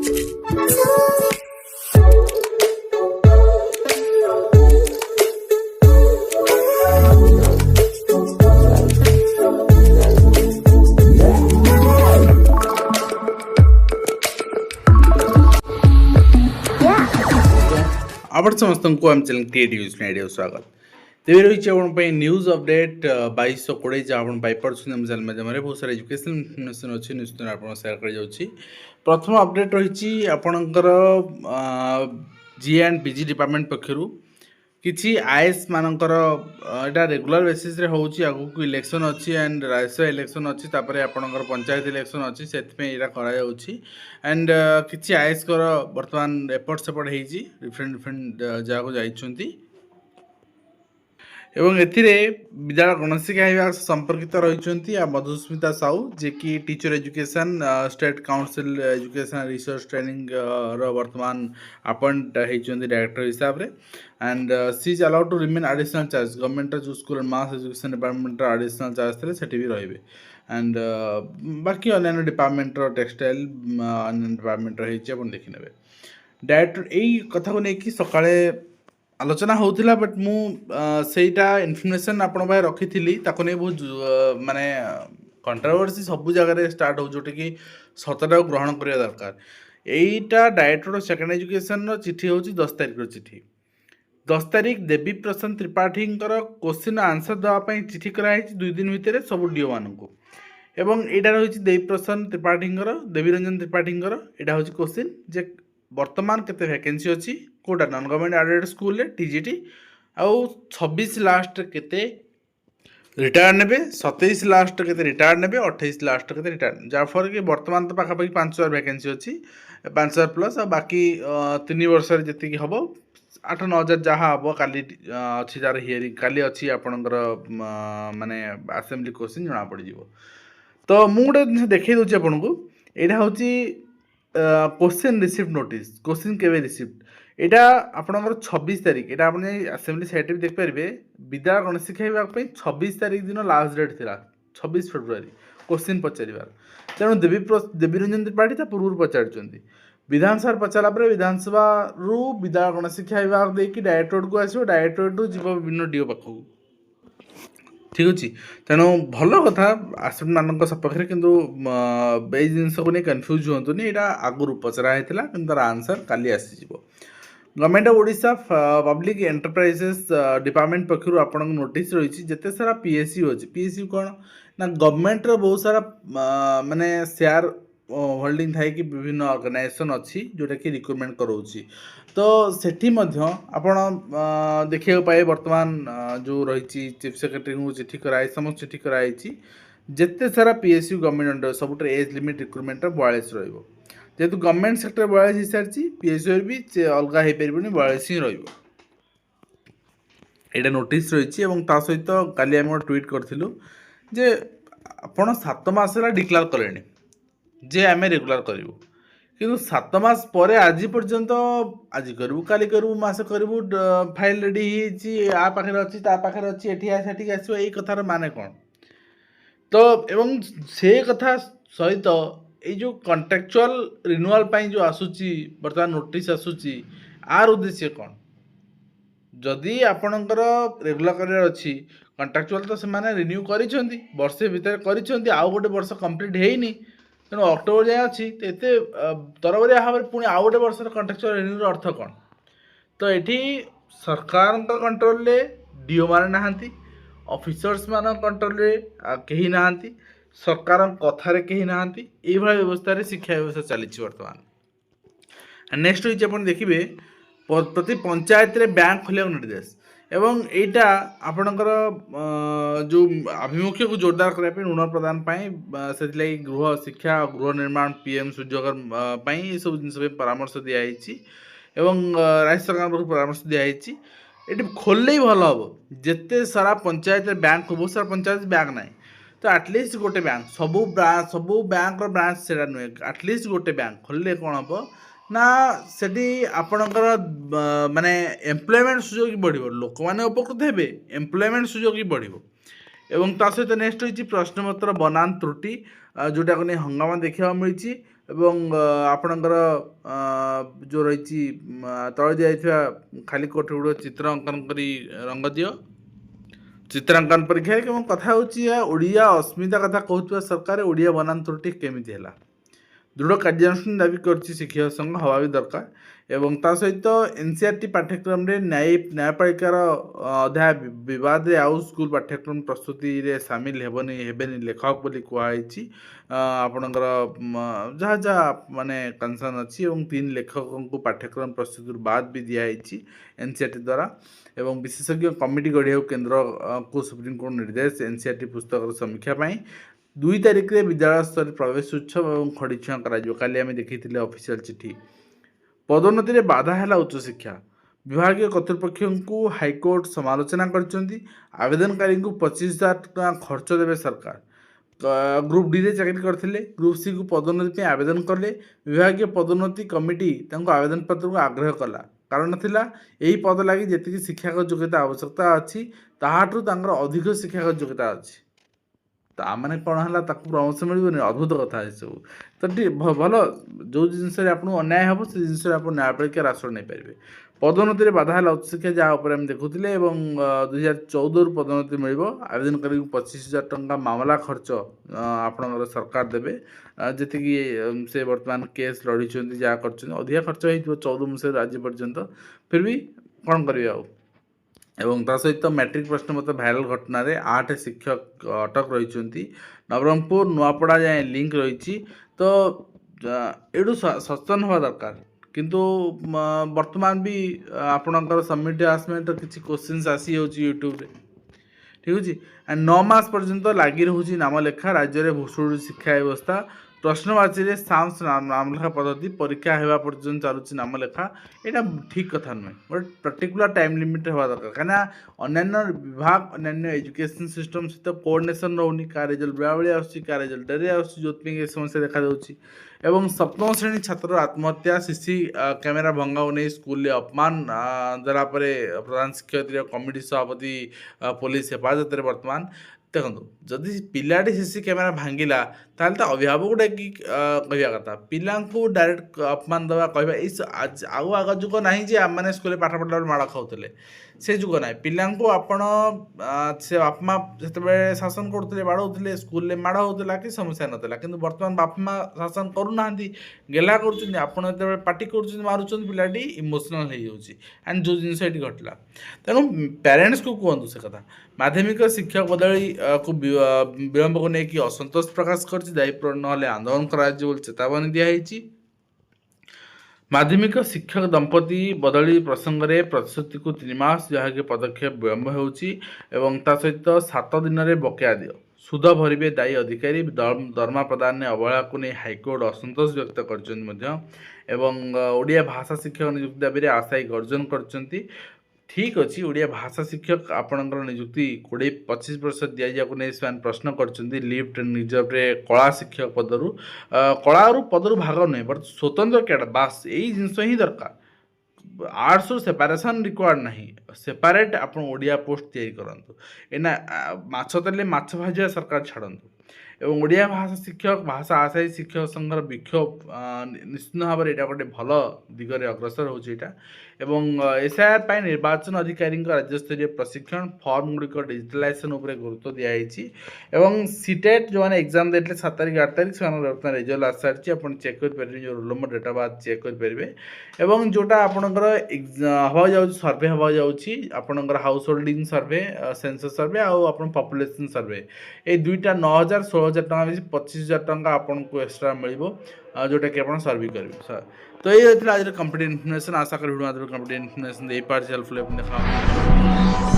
आबर समस्त को आम चैनल क्रिएटिव आइडिया स्वागत तेज रही आप न्यूज अपडेट 2220 जहाँ आप पाइपुम चैनल माध्यम बहुत सारा एजुकेशनल इनफर्मेशन अच्छी निश्चित आप सेयार कर प्रथम अपडेट रही आपणकर जी एंड पीजी डिपार्टमेंट पक्षर किसी आईएएस मानकर यहाँ रेगुलर बेसीस होची आगु इलेक्शन अच्छी एंड राज्यसभा इलेक्शन अच्छी आपणकर पंचायत इलेक्शन अच्छी से एंड किसी आईएएस बर्तमान एपट सेपट होती डिफरेंट डिफरेंट जगह जाइछंती एवं एथिरे विद्यालय गणशिक्षा विभाग संपर्कित रही मधुस्मिता साहू जे कि teacher education state council education research training वर्तमान अपॉइंट होती डायरेक्टर हिसाब से and she is allowed to remain additional charge government जो school and mass education department additional charge थे सेठी भी रही एंड बाकी अन्य डिपार्टमेंट टेक्सटाइल अन्य डिपार्टमेंट रही देखने डायरेक्टर यही कथा को लेकिन सकाळे आलोचना होता बट मुझा इनफर्मेशन आपण रखी नहीं बहुत माने कंट्रोवर्सी सब जगह स्टार्ट हो जोटा कि सतटा ग्रहण करने दरकार यहीटा डायरेक्टर सेकेंड एजुकेशन चिठी हूँ 10 तारिख चिठी 10 तारिख देवी प्रशांत त्रिपाठी क्वेश्चन आंसर देवाई चिठी कराई 2 दिन भितर सब डीओ मानू एवं यहाँ रही देवी प्रशांत त्रिपाठी देवी रंजन त्रिपाठी यहाँ हूँ क्वेश्चन जे वर्तमान केते वैकेंसी अच्छी कोटा non government aided school TGT आउ 26 लास्ट केते रिटायर ने 27 लास्ट केते रिटायर ने 28 लास्ट केते रिटायर जहाँफल कि वर्तमान तो पाखापाखि 5000 वैकेंसी अच्छी 5000 प्लस आ बाकी 3 वर्ष जी हम 8-9 जहाँ हम काली अच्छी जार हियरिंग काली अच्छी आपणकर माने असेंबली क्वेश्चन जना पड़ तो मुझे गोटे देखई दूसरी आपन को यहाँ हूँ क्वेश्चन रिसीप्ट नोटिस क्वेश्चन केवे रिसीप्ट यहाँ आपंकर 26 तारिख यहाँ आपने असेंबली साइट भी देखिपारे विद्यालय गणशिक्षा विभाग 26 तारिख दिन लास्ट डेट थी 26 फेब्रुआरी क्वेश्चन पचार तेणु देवी रंजन त्रिपाठी पूर्व पचार विधानसभा पचारा विधानसभा रु विद्यालय गणशिक्षा विभाग देखिए डायरेक्टोरेट को आसो डायरेक्टोरेट जीव विभिन्न डीओ पाखक ठीक अच्छे तेणु भल कथा आसपी मान सपक्ष कितु ये जिनस को नहीं कन्फ्यूज हूँ यहाँ आगुरी पचरा होता कि तार आंसर काली आसीज government of Odisha public enterprises department पक्षर आप नोटिस रही जिते सारा पीएसयू अच्छी पीएसयू कौन ना गवर्नमेंट बहुत सारा माने शेयर होल्डिंग थाई कि विभिन्न ऑर्गेनाइजेशन अच्छी जोटा कि रिक्रुटमेंट कराऊँगी तो सेठी आपण देखा पाए वर्तमान जो रही चीफ सेक्रेटरी को चिठी कराई समस्त चिठी कराई जिते सारा PSU government under sub age limit recruitment 42 जेहेतु गवर्नमेंट सेक्टर 42 हो सारी पीएसयू भी अलग हो पारे 42 ही रहा नोटिस रही सहित काली आम ट्वीट करूँ जे आपण 7 मास डिक्लेयर कले जे आम रेगुलर करूँ किंतु 7 मास पर आज पर्यंत आज करूँ काली करूँ मास करूँ फाइल रेडी आ पाखे अच्छी ता पाखे अच्छी एटी आसो यही कथार माने कौन तो एवं से कथा सहित ये जो कॉन्ट्रैक्चुअल रिन्यूअल जो आसूची बर्तमान नोटिस आसूची आर उद्देश्य कौन जदि आपणकर रेगुलर कर अच्छी कॉन्ट्रैक्चुअल तो से रिन्यू करिसेंती वर्षे भितर करिसेंती आउ गोटे वर्ष कंप्लीट हेनी तेणु अक्टोबर जाए अच्छी एत तरबरिया भाव में पुणी आउ गोटे वर्ष कॉन्ट्रैक्चुअल रिन्यूर अर्थ कौन तो ये सरकार कंट्रोल डीओ माने नहांती ऑफिसर्स मान कंट्रोल कहीं नहांती सरकार कथार कहीं नहांती ये व्यवस्था शिक्षा व्यवस्था चली बर्तमान नेक्स्ट होइछ आपण देखिबे प्रति पंचायत रे बैंक खोलिया निर्देश एवं एटा आपणकर जो आभिमुख्य को जोरदार करने ऋण प्रदान से गृह शिक्षा गृह निर्माण पीएम सूर्यघर ये सब जिन परामर्श दिखाई एवं राज्य सरकार परामर्श दिखाई ये खोलले भल हम जिते सारा पंचायत बैंक बहुत सारा पंचायत बैंक ना तो आटलिस्ट गोटे बैंक सबू बैंक ब्रांच से नुहे आटलिस्ट गोटे बैंक खोलले कौन हम ना सेठी आपणकर माने एम्प्लॉयमेंट सुजोग बढ़ लोक मैंने उपकृत हे एम्प्लॉयमेंट सुजोग बढ़ एवं ता सहित नेक्स्ट होती प्रश्नपत्र बनान त्रुटि जोटा को नहीं हंगामा देखा मिली ଏବଂ ଆପଣଙ୍କର ଯେଉଁ ରହିଛି ତଳେ ଦିଆଯାଇଥିବା ଖାଲି କୋଠି ଗୁଡ଼ିକ ଚିତ୍ର ଅଙ୍କନ କରି ରଙ୍ଗ ଦିଅ। ଚିତ୍ରାଙ୍କନ ପରୀକ୍ଷା ଏବଂ କଥା ହେଉଛି ଓଡ଼ିଆ ଅସ୍ମିତା କଥା କହୁଥିବା ସରକାର ଓଡ଼ିଆ ବନାନ ତ୍ରୁଟି କେମିତି ହେଲା। ଦୃଢ଼ କାର୍ଯ୍ୟାନୁଷ୍ଠାନ ଦାବି କରିଛି ଶିକ୍ଷକ ସଂଘ, ହେବା ବି ଦରକାର। ଏବଂ ତା ସହିତ ଏନସିଆରଟି ପାଠ୍ୟକ୍ରମରେ ନ୍ୟାୟପାଳିକାର ଅଧ୍ୟାୟ ବିବାଦରେ ଆଉ ସ୍କୁଲ ପାଠ୍ୟକ୍ରମ ପ୍ରସ୍ତୁତିରେ ସାମିଲ ହେବେନି ଲେଖକ ବୋଲି କୁହାଯାଇଛି। ଆପଣଙ୍କର ଯାହା ଯାହା ମାନେ କନସର୍ନ ଅଛି ଏବଂ 3 ଲେଖକଙ୍କୁ ପାଠ୍ୟକ୍ରମ ପ୍ରସ୍ତୁତିରୁ ବାଦ ବି ଦିଆଯାଇଛି ଏନସିଆରଟି ଦ୍ୱାରା। ଏବଂ ବିଶେଷଜ୍ଞ କମିଟି ଗଢ଼ିବାକୁ କେନ୍ଦ୍ରକୁ ସୁପ୍ରିମକୋର୍ଟ ନିର୍ଦ୍ଦେଶ ଏନସିଆରଟି ପୁସ୍ତକର ସମୀକ୍ଷା ପାଇଁ। 2 ତାରିଖରେ ବିଦ୍ୟାଳୟ ସ୍ତରରେ ପ୍ରବେଶ ଉତ୍ସବ ଏବଂ ଖଡ଼ିଛୁଆଁ କରାଯିବ। କାଲି ଆମେ ଦେଖିଥିଲେ ଅଫିସିଆଲ ଚିଠି। ପଦୋନ୍ନତିରେ ବାଧା ହେଲା ଉଚ୍ଚଶିକ୍ଷା। ବିଭାଗୀୟ କର୍ତ୍ତୃପକ୍ଷଙ୍କୁ ହାଇକୋର୍ଟ ସମାଲୋଚନା କରିଛନ୍ତି। ଆବେଦନକାରୀଙ୍କୁ 25,000 ଟଙ୍କା ଖର୍ଚ୍ଚ ଦେବେ ସରକାର। ଗ୍ରୁପ୍ ଡିରେ ଚାକିରି କରିଥିଲେ, ଗ୍ରୁପ୍ ସିକୁ ପଦୋନ୍ନତି ପାଇଁ ଆବେଦନ କଲେ। ବିଭାଗୀୟ ପଦୋନ୍ନତି କମିଟି ତାଙ୍କୁ ଆବେଦନପତ୍ରକୁ ଆଗ୍ରହ କଲା। କାରଣ ଥିଲା ଏହି ପଦ ଲାଗି ଯେତିକି ଶିକ୍ଷାଗତ ଯୋଗ୍ୟତା ଆବଶ୍ୟକତା ଅଛି ତାହାଠୁ ତାଙ୍କର ଅଧିକ ଶିକ୍ଷାଗତ ଯୋଗ୍ୟତା ଅଛି। ତାମାନେ କ'ଣ ହେଲା, ତାକୁ ପ୍ରମୋସନ୍ ମିଳିବନି? ଅଦ୍ଭୁତ କଥା ଏସବୁ। ତ ଟିକେ ଭଲ, ଯେଉଁ ଜିନିଷରେ ଆପଣଙ୍କୁ ଅନ୍ୟାୟ ହେବ ସେ ଜିନିଷରେ ଆପଣ ନ୍ୟାୟପାଳିକାର ଆଶ୍ରୟ ନେଇପାରିବେ। ପଦୋନ୍ନତିରେ ବାଧା ହେଲା ଉଚ୍ଚଶିକ୍ଷା, ଯାହା ଉପରେ ଆମେ ଦେଖୁଥିଲେ। ଏବଂ 2014ରୁ ପଦୋନ୍ନତି ମିଳିବ। ଆବେଦନକାରୀଙ୍କୁ 25,000 ଟଙ୍କା ମାମଲା ଖର୍ଚ୍ଚ ଆପଣଙ୍କର ସରକାର ଦେବେ। ଯେତିକି ସେ ବର୍ତ୍ତମାନ କେସ୍ ଲଢ଼ିଛନ୍ତି, ଯାହା କରିଛନ୍ତି, ଅଧିକା ଖର୍ଚ୍ଚ ହେଇଥିବ 14 ମସିହାରୁ ଆଜି ପର୍ଯ୍ୟନ୍ତ। ଫିର୍ ବି କ'ଣ କରିବେ ଆଉ। ଏବଂ ତା ସହିତ ମ୍ୟାଟ୍ରିକ୍ ପ୍ରଶ୍ନପତ୍ର ଭାଇରାଲ ଘଟଣାରେ 8 ଶିକ୍ଷକ ଅଟକ ରହିଛନ୍ତି। ନବରଙ୍ଗପୁର ନୂଆପଡ଼ା ଯାଏଁ ଲିଙ୍କ ରହିଛି। ତ ଏଇଠୁ ସଚେତନ ହେବା ଦରକାର। କିନ୍ତୁ ବର୍ତ୍ତମାନ ବି ଆପଣଙ୍କର ସବମିଟ୍ ଆସମେଣ୍ଟର କିଛି କୋଶ୍ଚିନ୍ସ ଆସିଯାଉଛି ୟୁଟ୍ୟୁବରେ, ଠିକ୍ ଅଛି। 9 ମାସ ପର୍ଯ୍ୟନ୍ତ ଲାଗି ରହୁଛି ନାମଲେଖା। ରାଜ୍ୟରେ ଭୁଷୁଡ଼ି ଶିକ୍ଷା ବ୍ୟବସ୍ଥା। ପ୍ରଶ୍ନବାଚୀରେ ସାମ୍ସ ନାମଲେଖା ପଦ୍ଧତି, ପରୀକ୍ଷା ହେବା ପର୍ଯ୍ୟନ୍ତ ଚାଲୁଛି ନାମଲେଖା। ଏଇଟା ଠିକ୍ କଥା ନୁହେଁ। ଗୋଟେ ପର୍ଟିକୁଲାର ଟାଇମ୍ ଲିମିଟ୍ ହେବା ଦରକାର। କାହିଁକିନା ଅନ୍ୟାନ୍ୟ ବିଭାଗ, ଅନ୍ୟାନ୍ୟ ଏଜୁକେସନ୍ ସିଷ୍ଟମ୍ ସହିତ କୋଅର୍ଡ଼ିନେସନ୍ ରହୁନି। କାହା ରେଜଲ୍ଟ ବେଳାବେଳି ଆସୁଛି, କାହା ରେଜଲ୍ଟ ଡେରିରେ ଆସୁଛି, ଯେଉଁଥିପାଇଁ ଏ ସମସ୍ୟା ଦେଖାଯାଉଛି। ଏବଂ 7ମ ଶ୍ରେଣୀ ଛାତ୍ରର ଆତ୍ମହତ୍ୟା, ସିସି କ୍ୟାମେରା ଭଙ୍ଗାକୁ ନେଇ ସ୍କୁଲରେ ଅପମାନ ଦେଲା ପରେ ପ୍ରଧାନ ଶିକ୍ଷୟିତ୍ରୀ କମିଟି ସଭାପତି ପୋଲିସ ହେଫାଜତରେ। ବର୍ତ୍ତମାନ ଦେଖନ୍ତୁ, ଯଦି ପିଲାଟି ସିସି କ୍ୟାମେରା ଭାଙ୍ଗିଲା ତାହେଲେ ତା ଅଭିଭାବକ ଡାକି କହିବା କଥା। ପିଲାଙ୍କୁ ଡାଇରେକ୍ଟ ଅପମାନ ଦେବା, କହିବା, ଏଇ ଆଉ ଆଗ ଯୁଗ ନାହିଁ ଯେ ଆମମାନେ ସ୍କୁଲରେ ପାଠ ପଢ଼ିଲା ବେଳେ ମାଡ଼ ଖାଉଥିଲେ। ସେ ଯୁଗ ନାହିଁ। ପିଲାଙ୍କୁ ଆପଣ ସେ ବାପା ମା ଯେତେବେଳେ ଶାସନ କରୁଥିଲେ, ବାଡ଼ଉଥିଲେ, ସ୍କୁଲରେ ମାଡ଼ ହେଉଥିଲା, କି ସମସ୍ୟା ନଥିଲା। କିନ୍ତୁ ବର୍ତ୍ତମାନ ବାପା ମା ଶାସନ କରୁନାହାନ୍ତି, ଗେହ୍ଲା କରୁଛନ୍ତି। ଆପଣ ଯେତେବେଳେ ପାଟି କରୁଛନ୍ତି, ମାରୁଛନ୍ତି, ପିଲାଟି ଇମୋସନାଲ୍ ହେଇଯାଉଛି। ଆଣ୍ଡ ଯେଉଁ ଜିନିଷ ଏଠି ଘଟିଲା, ତେଣୁ ପ୍ୟାରେଣ୍ଟସ୍କୁ କୁହନ୍ତୁ ସେ କଥା। ମାଧ୍ୟମିକ ଶିକ୍ଷକ ବଦଳିକୁ ବିଳମ୍ବକୁ ନେଇକି ଅସନ୍ତୋଷ ପ୍ରକାଶ କରିଛି। ଦାୟୀପୂରଣ ନହେଲେ ଆନ୍ଦୋଳନ କରାଯିବ ବୋଲି ଚେତାବନୀ ଦିଆହେଇଛି। ମାଧ୍ୟମିକ ଶିକ୍ଷକ ଦମ୍ପତି ବଦଳି ପ୍ରସଙ୍ଗରେ ପ୍ରତିଶ୍ରୁତିକୁ 3 ମାସ, ଯାହାକି ପଦକ୍ଷେପ ବିଳମ୍ବ ହେଉଛି। ଏବଂ ତା ସହିତ 7 ଦିନରେ ବକେୟା ଦିଅ, ସୁଧ ଭରିବେ ଦାୟୀ ଅଧିକାରୀ। ଦରମା ପ୍ରଦାନରେ ଅବହେଳାକୁ ନେଇ ହାଇକୋର୍ଟ ଅସନ୍ତୋଷ ବ୍ୟକ୍ତ କରିଛନ୍ତି ମଧ୍ୟ। ଏବଂ ଓଡ଼ିଆ ଭାଷା ଶିକ୍ଷକ ନିଯୁକ୍ତି ଦାବିରେ ଆଶାୟୀ ଗର୍ଜନ କରିଛନ୍ତି। ଠିକ୍ ଅଛି, ଓଡ଼ିଆ ଭାଷା ଶିକ୍ଷକ ଆପଣଙ୍କର ନିଯୁକ୍ତି 20-25% ଦିଆଯିବାକୁ ନେଇ ସେମାନେ ପ୍ରଶ୍ନ କରିଛନ୍ତି। ଲିଫ୍ଟ ରିଜର୍ଭରେ କଳା ଶିକ୍ଷକ ପଦରୁ ପଦରୁ ଭାଗ ନୁହେଁ, ବଟ୍ ସ୍ୱତନ୍ତ୍ର କ୍ୟାଡର, ବାସ୍ ଏଇ ଜିନିଷ ହିଁ ଦରକାର। ଆର୍ଟ୍ସରୁ ସେପାରେସନ୍ ରିକ୍ୱାର୍ଡ଼ ନାହିଁ। ସେପାରେଟ୍ ଆପଣ ଓଡ଼ିଆ ପୋଷ୍ଟ ତିଆରି କରନ୍ତୁ। ଏଇନା ମାଛ ତେଲେ ମାଛ ଭାଜିବା ସରକାର ଛାଡ଼ନ୍ତୁ। ଏବଂ ଓଡ଼ିଆ ଭାଷା ଶିକ୍ଷକ, ଭାଷା ଆଶାୟୀ ଶିକ୍ଷକ ସଂଘର ବିକ୍ଷୋଭ ନିଶ୍ଚିତ ଭାବରେ ଏଇଟା ଗୋଟେ ଭଲ ଦିଗରେ ଅଗ୍ରସର ହେଉଛି ଏଇଟା। ଏବଂ ଏସ୍ଆଇଆର୍ ପାଇଁ ନିର୍ବାଚନ ଅଧିକାରୀଙ୍କ ରାଜ୍ୟସ୍ତରୀୟ ପ୍ରଶିକ୍ଷଣ, ଫର୍ମ ଗୁଡ଼ିକ ଡିଜିଟାଲାଇଜେସନ୍ ଉପରେ ଗୁରୁତ୍ୱ ଦିଆଯାଇଛି। ଏବଂ ସିଟେଟ୍ ଯେଉଁମାନେ ଏକ୍ଜାମ୍ ଦେଇଥିଲେ 7 ତାରିଖ 8 ତାରିଖ, ସେମାନଙ୍କର ବର୍ତ୍ତମାନ ରେଜଲ୍ଟ ଆସିସାରିଛି। ଆପଣ ଚେକ୍ କରିପାରିବେ, ଯେଉଁ roll number, date of birth check କରିପାରିବେ। ଏବଂ ଯେଉଁଟା ଆପଣଙ୍କର ହେବାକୁ ଯାଉଛି, ସର୍ଭେ ହେବାକୁ ଯାଉଛି, ଆପଣଙ୍କର house holding survey, census survey, ଆଉ ଆପଣ ପପୁଲେସନ୍ ସର୍ଭେ, ଏଇ ଦୁଇଟା 9,000 16,000 ଟଙ୍କା ମିଶି 25,000 ଟଙ୍କା ଆପଣଙ୍କୁ ଏକ୍ସଟ୍ରା ମିଳିବ, ଯେଉଁଟାକି ଆପଣ ସର୍ଭେ କରିବେ। ତ ଏଇ ଥିଲା ଆଜିର କମ୍ପିଟେଟିଭ୍ ଇନଫର୍ମେସନ୍। ଆଶା କরি ଭିଡ଼ିଓ ମାଧ୍ୟମରେ କମ୍ପିଟେଟିଭ୍ ଇନଫର୍ମେସନ୍ ଦେଇପାରିଛି, ହେଲ୍ପଫୁଲ୍ ଦେଖା।